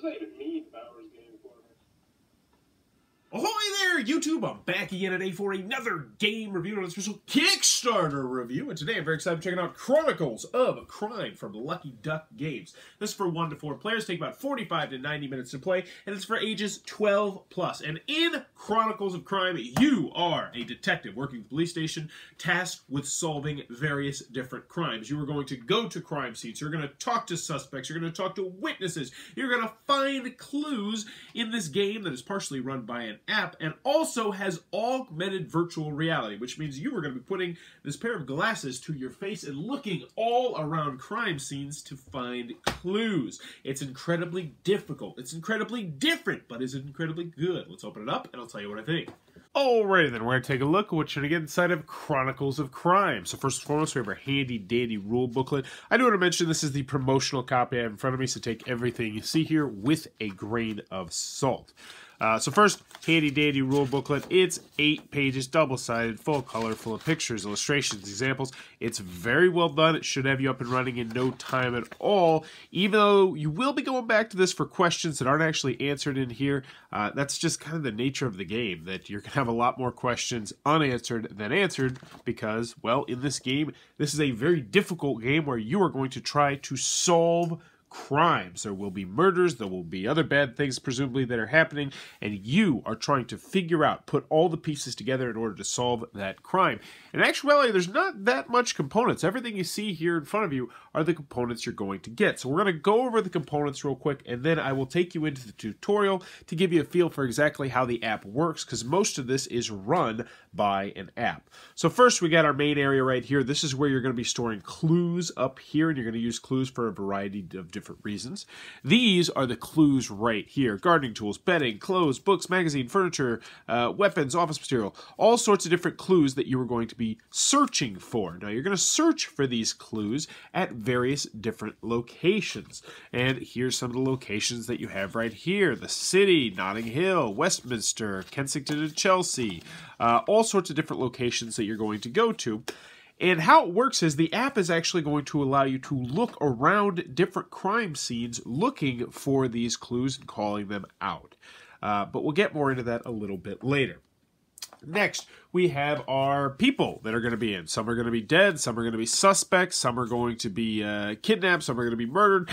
does that even mean, Bowers game corner? Ahoy there, YouTube! I'm back again today for another game review on a special Kickstarter review. And today I'm very excited to check out Chronicles of Crime from Lucky Duck Games. This is for 1 to 4 players, take about 45 to 90 minutes to play, and it's for ages 12 plus. And in Chronicles of Crime, you are a detective working at the police station tasked with solving various different crimes. You are going to go to crime scenes, you're going to talk to suspects, you're going to talk to witnesses, you're going to find clues in this game that is partially run by an app and also has augmented virtual reality, which means you are going to be putting this pair of glasses to your face and looking all around crime scenes to find clues. It's incredibly difficult. It's incredibly different, but it's incredibly good. Let's open it up and I'll tell you what I think. Alrighty then, we're going to take a look at what you're going to get inside of Chronicles of Crime. So first and foremost, we have our handy dandy rule booklet. I do want to mention this is the promotional copy I have in front of me, so take everything you see here with a grain of salt. So first, handy dandy rule booklet. It's 8 pages, double-sided, full color, full of pictures, illustrations, examples. It's very well done. It should have you up and running in no time at all, even though you will be going back to this for questions that aren't actually answered in here. That's just kind of the nature of the game, that you're going to have a lot more questions unanswered than answered because, well, in this game, this is a very difficult game where you are going to try to solve crimes. There will be murders, there will be other bad things presumably that are happening, and you are trying to figure out, put all the pieces together in order to solve that crime. In actuality, there's not that much components. Everything you see here in front of you are the components you're going to get. So we're going to go over the components real quick, and then I will take you into the tutorial to give you a feel for exactly how the app works, because most of this is run by an app. So first, we got our main area right here. This is where you're going to be storing clues up here, and you're going to use clues for a variety of different reasons. These are the clues right here: gardening tools, bedding, clothes, books, magazine, furniture, weapons, office material, all sorts of different clues that you are going to be searching for. Now you're going to search for these clues at various different locations, and here's some of the locations that you have right here: the city, Notting Hill, Westminster, Kensington and Chelsea, all sorts of different locations that you're going to go to. And how it works is the app is actually going to allow you to look around different crime scenes looking for these clues and calling them out. But we'll get more into that a little bit later. Next, we have our people that are going to be in. Some are going to be dead, some are going to be suspects, some are going to be kidnapped, some are going to be murdered.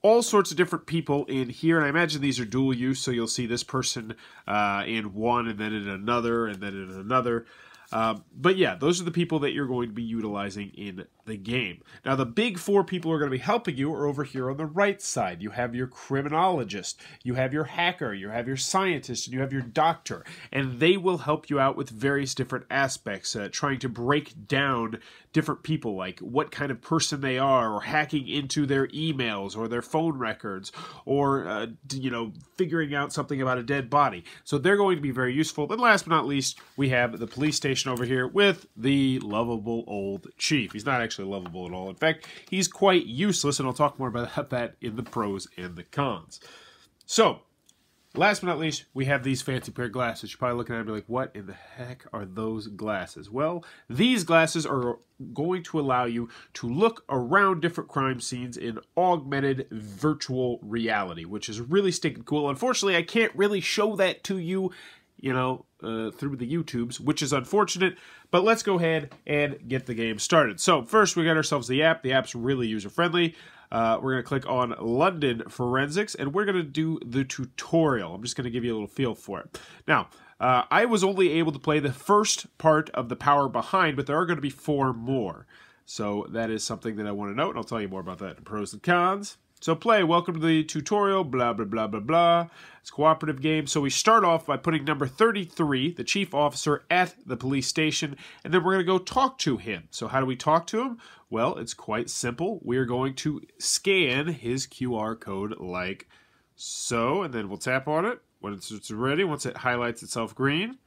All sorts of different people in here, and I imagine these are dual use, so you'll see this person in one, and then in another, and then in another. But yeah, those are the people that you're going to be utilizing in the game. Now, the big 4 people who are going to be helping you are over here on the right side. You have your criminologist, you have your hacker, you have your scientist, and you have your doctor. And they will help you out with various different aspects, trying to break down different people, like what kind of person they are, or hacking into their emails or their phone records, or, you know, figuring out something about a dead body. So they're going to be very useful. And last but not least, we have the police station over here with the lovable old chief. He's not actually lovable at all. In fact, he's quite useless, and I'll talk more about that in the pros and the cons. So, last but not least, we have these fancy pair of glasses. You're probably looking at me like, what in the heck are those glasses? Well, these glasses are going to allow you to look around different crime scenes in augmented virtual reality, which is really stinking cool. Unfortunately, I can't really show that to you, you know, through the YouTubes, which is unfortunate, but let's go ahead and get the game started. So first, we got ourselves the app. The app's really user-friendly. We're going to click on London Forensics, and we're going to do the tutorial. I'm just going to give you a little feel for it. Now, I was only able to play the first part of the power behind, but there are going to be 4 more. So that is something that I want to note, and I'll tell you more about that in pros and cons. So play, welcome to the tutorial, blah, blah, blah, blah, blah. It's a cooperative game. So we start off by putting number 33, the chief officer, at the police station, and then we're going to go talk to him. So how do we talk to him? Well, it's quite simple. We're going to scan his QR code like so, and then we'll tap on it when it's ready, once it highlights itself green.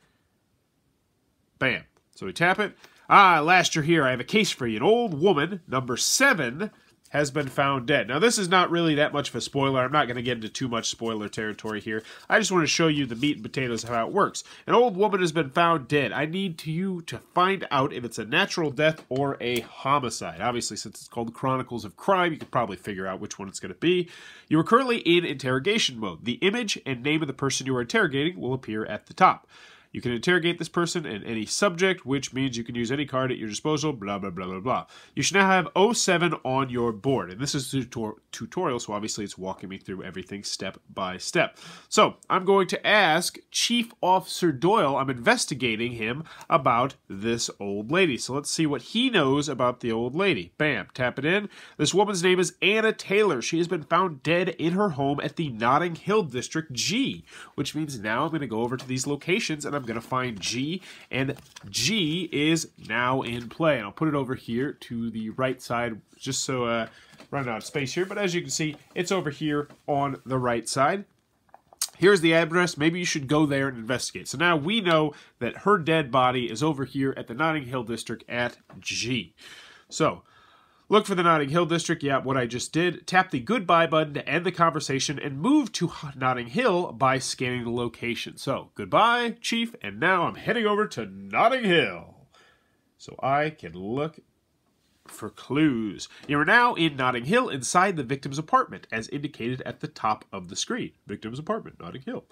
Bam. So we tap it. Ah, last you're here, I have a case for you. An old woman, number 7, has been found dead. Now, this is not really that much of a spoiler. I'm not going to get into too much spoiler territory here. I just want to show you the meat and potatoes of how it works. An old woman has been found dead. I need you to find out if it's a natural death or a homicide. Obviously, since it's called Chronicles of Crime, you can probably figure out which one it's going to be. You are currently in interrogation mode. The image and name of the person you are interrogating will appear at the top. You can interrogate this person and any subject, which means you can use any card at your disposal, blah, blah, blah, blah, blah. You should now have 07 on your board. And this is a tutorial, so obviously it's walking me through everything step by step. So I'm going to ask Chief Officer Doyle, I'm investigating him about this old lady. So let's see what he knows about the old lady. Bam, tap it in. This woman's name is Anna Taylor. She has been found dead in her home at the Notting Hill District G, which means now I'm going to go over to these locations and I'm going to find G, and G is now in play. And I'll put it over here to the right side, just so running out of space here. But as you can see, it's over here on the right side. Here's the address. Maybe you should go there and investigate. So now we know that her dead body is over here at the Notting Hill District at G. So look for the Notting Hill District. Yeah, what I just did. Tap the goodbye button to end the conversation and move to Notting Hill by scanning the location. So, goodbye, Chief, and now I'm heading over to Notting Hill so I can look for clues. You are now in Notting Hill inside the victim's apartment, as indicated at the top of the screen. Victim's apartment, Notting Hill.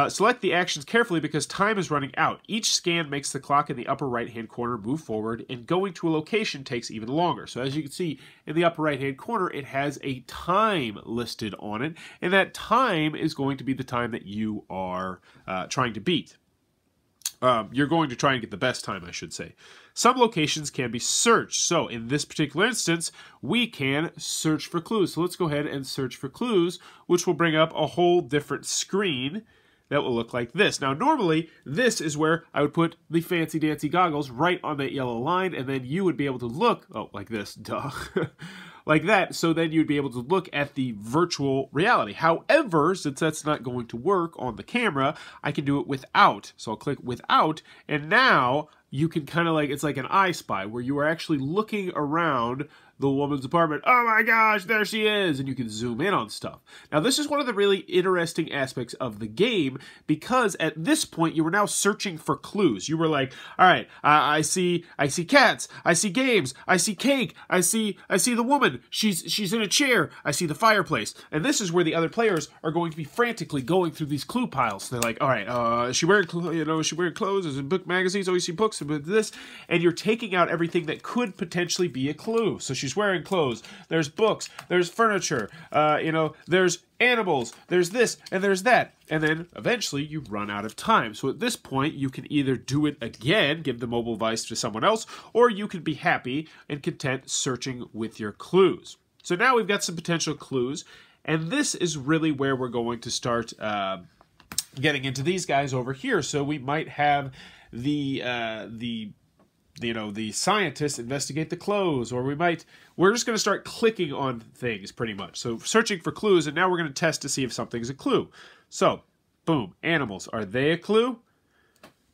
Select the actions carefully because time is running out. Each scan makes the clock in the upper right-hand corner move forward, and going to a location takes even longer. So as you can see, in the upper right-hand corner, it has a time listed on it, and that time is going to be the time that you are trying to beat. You're going to try and get the best time, I should say. Some locations can be searched. So in this particular instance, we can search for clues. So let's go ahead and search for clues, which will bring up a whole different screen that will look like this. Now, normally, this is where I would put the fancy-dancy goggles right on that yellow line, and then you would be able to look, oh, like this, duh, like that, so then you'd be able to look at the virtual reality. However, since that's not going to work on the camera, I can do it without. So I'll click without, and now you can kind of like, it's like an I Spy, where you are actually looking around the woman's apartment. Oh my gosh, there she is! And you can zoom in on stuff. Now, this is one of the really interesting aspects of the game, because at this point, you were now searching for clues. You were like, all right, I see cats, I see games, I see cake, I see the woman, she's in a chair, I see the fireplace. And this is where the other players are going to be frantically going through these clue piles. They're like, all right, is she wearing clothes? Is it book magazines? Oh, you see books with this, and you're taking out everything that could potentially be a clue. So she's wearing clothes, there's books, there's furniture, there's animals, there's this, and there's that. And then eventually you run out of time. So at this point, you can either do it again, give the mobile device to someone else, or you can be happy and content searching with your clues. So now we've got some potential clues, and this is really where we're going to start getting into these guys over here. So we might have the scientists investigate the clothes, or we're just going to start clicking on things pretty much. So searching for clues, and now we're going to test to see if something's a clue. So, boom, animals, are they a clue?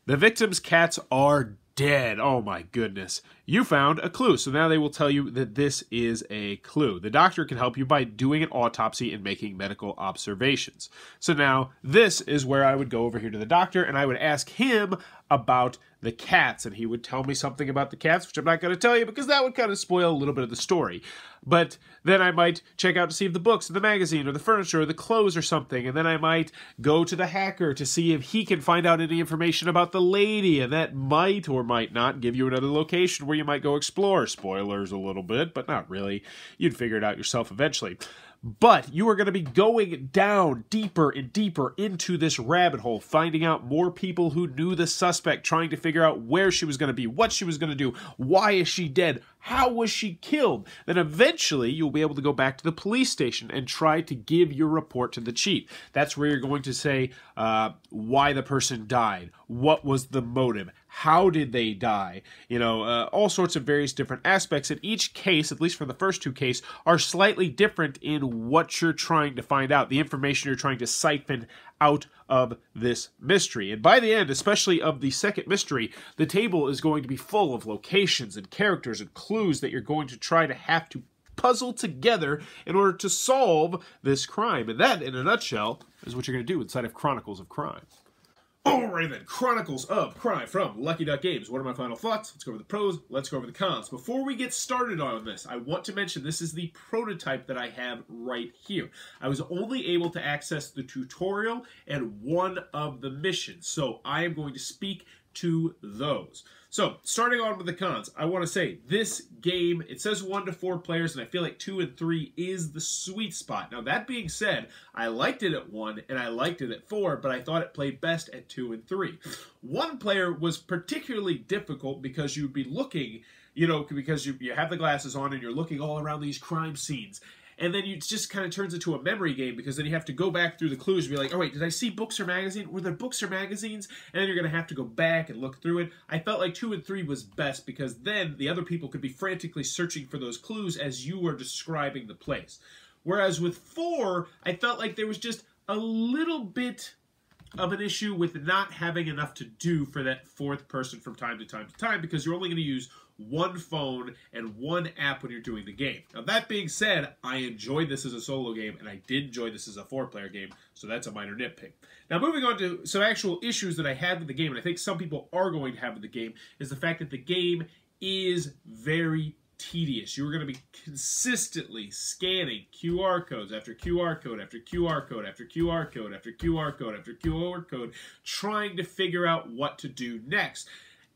The victim's cats are dead. Oh my goodness. You found a clue. So now they will tell you that this is a clue. The doctor can help you by doing an autopsy and making medical observations. So now this is where I would go over here to the doctor and I would ask him about the cats, and he would tell me something about the cats, which I'm not going to tell you because that would kind of spoil a little bit of the story. But then I might check out to see if the books, or the magazine, or the furniture, or the clothes, or something, and then I might go to the hacker to see if he can find out any information about the lady, and that might or might not give you another location where you might go explore. Spoilers a little bit, but not really. You'd figure it out yourself eventually. But you are going to be going down deeper and deeper into this rabbit hole, finding out more people who knew the suspect, trying to figure out where she was going to be, what she was going to do, why is she dead, how was she killed. Then eventually you'll be able to go back to the police station and try to give your report to the chief. That's where you're going to say why the person died, what was the motive, how did they die, all sorts of various different aspects. In each case, at least for the first two cases, are slightly different in what you're trying to find out, the information you're trying to siphon out of this mystery. And by the end, especially of the second mystery, the table is going to be full of locations and characters and clues that you're going to try to have to puzzle together in order to solve this crime. And that, in a nutshell, is what you're going to do inside of Chronicles of Crime. Alright then, Chronicles of Crime from Lucky Duck Games. What are my final thoughts? Let's go over the pros, let's go over the cons. Before we get started on this, I want to mention this is the prototype that I have right here. I was only able to access the tutorial and one of the missions, so I am going to speak to those. So, starting on with the cons, I want to say this game, it says 1 to 4 players, and I feel like 2 and 3 is the sweet spot. Now, that being said, I liked it at 1 and I liked it at 4, but I thought it played best at 2 and 3. 1 player was particularly difficult because you'd be looking, because you have the glasses on and you're looking all around these crime scenes. And then it just kind of turns into a memory game because then you have to go back through the clues and be like, oh wait, did I see books or magazines? Were there books or magazines? And then you're going to have to go back and look through it. I felt like 2 and 3 was best because then the other people could be frantically searching for those clues as you were describing the place. Whereas with 4, I felt like there was just a little bit of an issue with not having enough to do for that 4th person from time to time because you're only going to use one phone and one app when you're doing the game. Now that being said, I enjoyed this as a solo game and I did enjoy this as a 4-player game, so that's a minor nitpick. Now moving on to some actual issues that I had with the game, and I think some people are going to have with the game, is the fact that the game is very tedious. You're going to be consistently scanning QR codes after QR code after QR code after QR code after QR code after QR code, trying to figure out what to do next.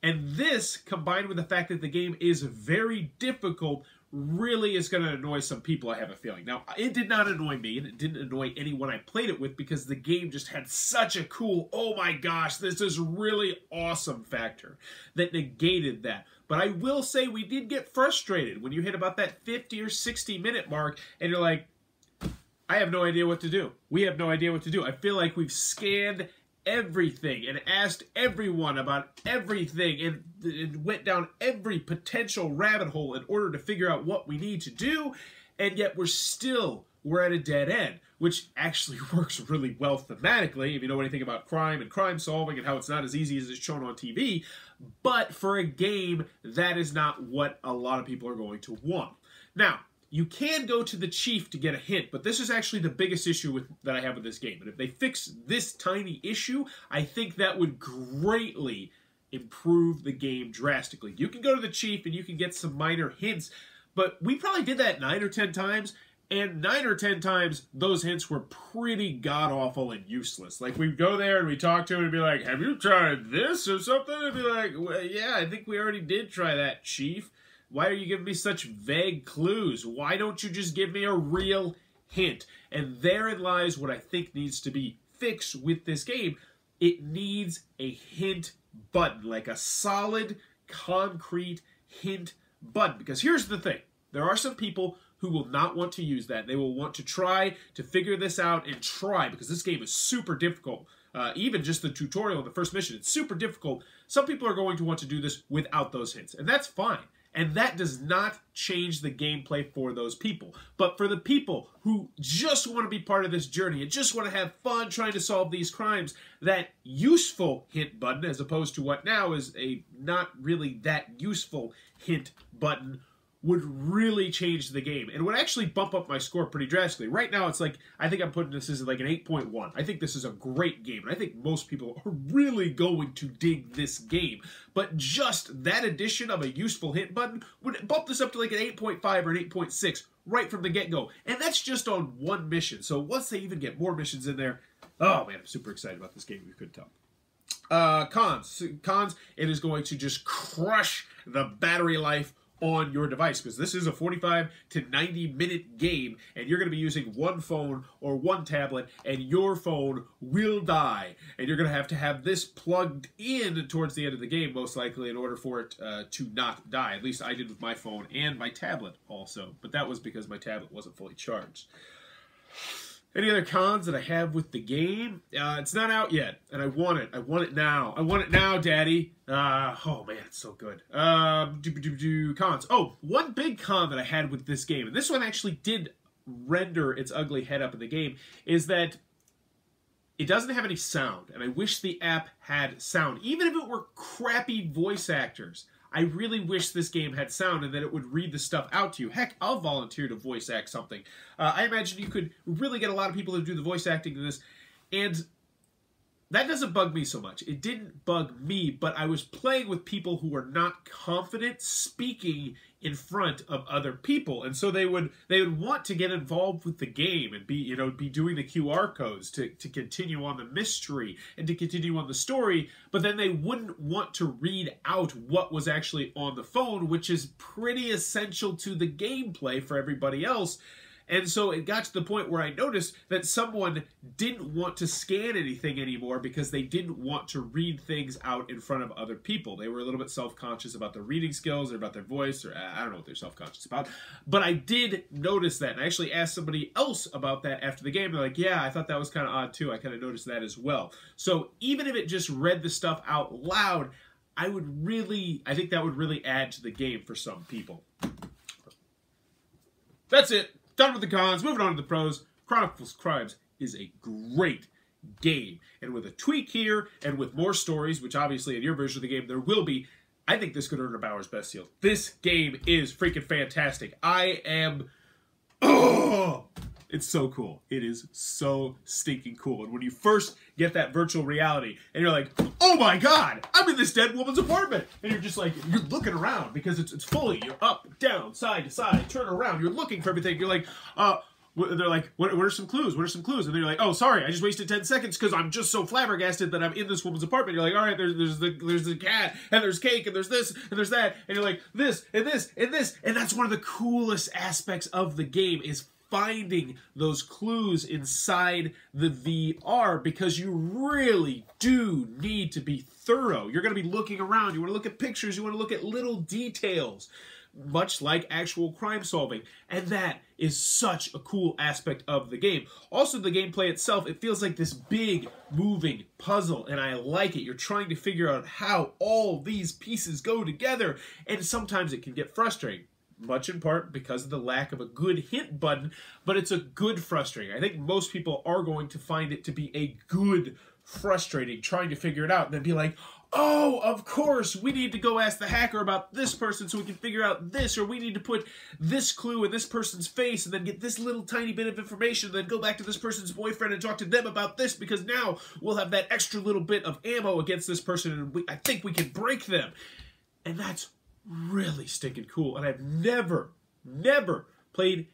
And this, combined with the fact that the game is very difficult, really is going to annoy some people, I have a feeling. Now, it did not annoy me, and it didn't annoy anyone I played it with, because the game just had such a cool, oh my gosh, this is really awesome factor that negated that. But I will say we did get frustrated when you hit about that 50 or 60 minute mark, and you're like, I have no idea what to do. We have no idea what to do. I feel like we've scanned everything and asked everyone about everything and went down every potential rabbit hole in order to figure out what we need to do, and yet we're at a dead end, which actually works really well thematically if you know anything about crime and crime solving and how it's not as easy as it's shown on TV. But for a game, that is not what a lot of people are going to want. Now, you can go to the chief to get a hint, but this is actually the biggest issue that I have with this game. And if they fix this tiny issue, I think that would greatly improve the game drastically. You can go to the chief and you can get some minor hints, but we probably did that 9 or 10 times, and 9 or 10 times, those hints were pretty god-awful and useless. Like, we'd go there and we'd talk to him and be like, have you tried this or something? And be like, well, yeah, I think we already did try that, chief. Why are you giving me such vague clues? Why don't you just give me a real hint? And therein lies what I think needs to be fixed with this game. It needs a hint button, like a solid, concrete hint button. Because here's the thing. There are some people who will not want to use that. They will want to try to figure this out and try, because this game is super difficult. Even just the tutorial in the first mission, it's super difficult. Some people are going to want to do this without those hints, and that's fine. And that does not change the gameplay for those people. But for the people who just want to be part of this journey and just want to have fun trying to solve these crimes, that useful hint button, as opposed to what now is a not really that useful hint button, would really change the game and would actually bump up my score pretty drastically. Right now, it's like, I think I'm putting this as like an 8.1. I think this is a great game, and I think most people are really going to dig this game. But just that addition of a useful hit button would bump this up to like an 8.5 or an 8.6 right from the get-go. And that's just on one mission. So once they even get more missions in there, oh man, I'm super excited about this game, if you couldn't tell. Cons, it is going to just crush the battery life on your device, because this is a 45 to 90 minute game, and you're going to be using one phone or one tablet, and your phone will die, and you're going to have this plugged in towards the end of the game, most likely, in order for it to not die. At least I did with my phone and my tablet also, but that was because my tablet wasn't fully charged. Any other cons that I have with the game? It's not out yet, and I want it. I want it now. I want it now, Daddy. Oh, man, it's so good. Cons. Oh, one big con that I had with this game, and this one actually did render its ugly head up in the game, is that it doesn't have any sound, and I wish the app had sound. Even if it were crappy voice actors, I really wish this game had sound and that it would read the stuff out to you. Heck, I'll volunteer to voice act something. I imagine you could really get a lot of people to do the voice acting in this, and that doesn't bug me so much. It didn't bug me, but I was playing with people who were not confident speaking in front of other people, and so they would want to get involved with the game and be doing the QR codes to continue on the mystery and to continue on the story, but then they wouldn't want to read out what was actually on the phone, which is pretty essential to the gameplay for everybody else. And so it got to the point where I noticed that someone didn't want to scan anything anymore because they didn't want to read things out in front of other people. They were a little bit self-conscious about their reading skills or about their voice, or I don't know what they're self-conscious about. But I did notice that. And I actually asked somebody else about that after the game. They're like, yeah, I thought that was kind of odd too. I kind of noticed that as well. So even if it just read the stuff out loud, I think that would really add to the game for some people. That's it. Done with the cons, moving on to the pros. Chronicles Crimes is a great game. And with a tweak here, and with more stories, which obviously in your version of the game there will be, I think this could earn a Bauer's Best seal. This game is freaking fantastic. It's so cool. It is so stinking cool. And when you first get that virtual reality, and you're like, oh my god, I'm in this dead woman's apartment. And you're just like, you're looking around because it's fully, you're up, down, side to side, turn around, you're looking for everything. You're like, they're like, what are some clues? What are some clues? And then you're like, oh, sorry, I just wasted 10 seconds because I'm just so flabbergasted that I'm in this woman's apartment. You're like, all right, there's the cat, and there's cake, and there's this, and there's that. And you're like, this, and this, and this. And that's one of the coolest aspects of the game is finding those clues inside the VR, because you really do need to be thorough. You're going to be looking around. You want to look at pictures. You want to look at little details, much like actual crime solving. And that is such a cool aspect of the game. Also, the gameplay itself, it feels like this big moving puzzle, and I like it. You're trying to figure out how all these pieces go together, and sometimes it can get frustrating. Much in part because of the lack of a good hint button, but it's a good frustrating. I think most people are going to find it to be a good frustrating, trying to figure it out, and then be like, oh, of course, we need to go ask the hacker about this person so we can figure out this, or we need to put this clue in this person's face and then get this little tiny bit of information, and then go back to this person's boyfriend and talk to them about this, because now we'll have that extra little bit of ammo against this person, and I think we can break them. And that's really stinking cool. And I've never played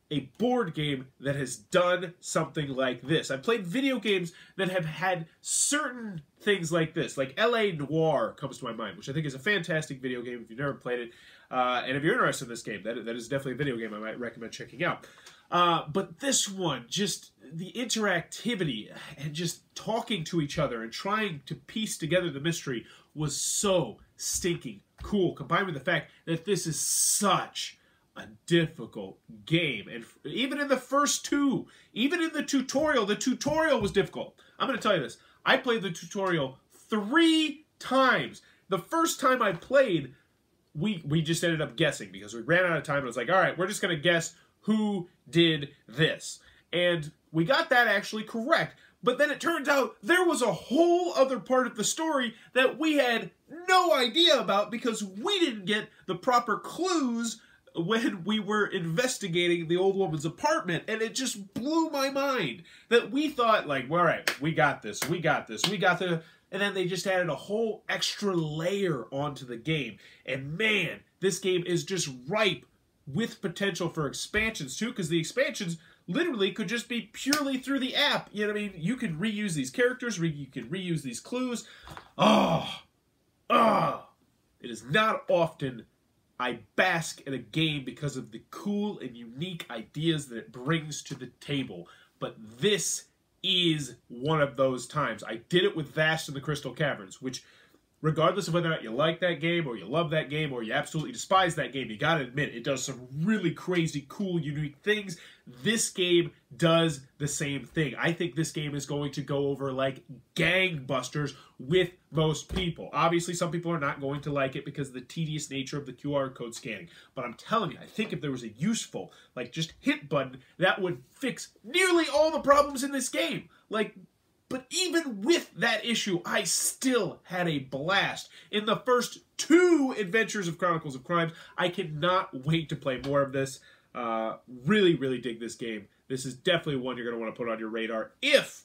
a board game that has done something like this. I've played video games that have had certain things like this, like L.A. Noire comes to my mind, which I think is a fantastic video game if you've never played it. And if you're interested in this game, that is definitely a video game I might recommend checking out. But this one, just the interactivity and just talking to each other and trying to piece together the mystery was so stinking cool, combined with the fact that this is such a difficult game. And even in the first two, even in the tutorial was difficult. I'm going to tell you this. I played the tutorial 3 times. The first time I played, we just ended up guessing because we ran out of time. And it was like, all right, we're just going to guess who did this. And we got that actually correct. But then it turns out there was a whole other part of the story that we had no idea about because we didn't get the proper clues when we were investigating the old woman's apartment. And it just blew my mind that we thought, like, all right, we got this. And then they just added a whole extra layer onto the game. And man, this game is just ripe with potential for expansions too, because the expansions literally could just be purely through the app. You know what I mean? You can reuse these characters, you can reuse these clues. It is not often I bask in a game because of the cool and unique ideas that it brings to the table. But this is one of those times. I did it with Vast in the Crystal Caverns, which, regardless of whether or not you like that game, or you love that game, or you absolutely despise that game, you gotta admit, it does some really crazy, cool, unique things. This game does the same thing. I think this game is going to go over like gangbusters with most people. Obviously, some people are not going to like it because of the tedious nature of the QR code scanning. But I'm telling you, I think if there was a useful, like, just hit button, that would fix nearly all the problems in this game. Like, But even with that issue, I still had a blast. In the first 2 adventures of Chronicles of Crime, I cannot wait to play more of this. Really, really dig this game. This is definitely one you're going to want to put on your radar if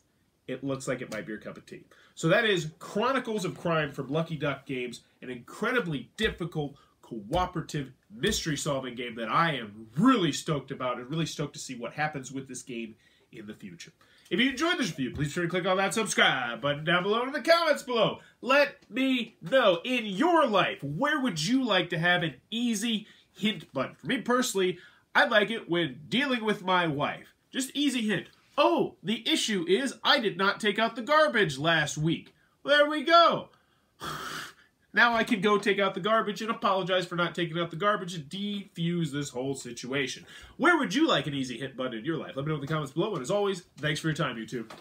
it looks like it might be your cup of tea. So that is Chronicles of Crime from Lucky Duck Games, an incredibly difficult, cooperative, mystery-solving game that I am really stoked about and really stoked to see what happens with this game in the future. If you enjoyed this review, please be sure to click on that subscribe button down below in the comments below. Let me know, in your life, where would you like to have an easy hint button? For me personally, I like it when dealing with my wife. Just easy hint. Oh, the issue is I did not take out the garbage last week. Well, there we go. Now I can go take out the garbage and apologize for not taking out the garbage and defuse this whole situation. Where would you like an easy hit button in your life? Let me know in the comments below. And as always, thanks for your time, YouTube.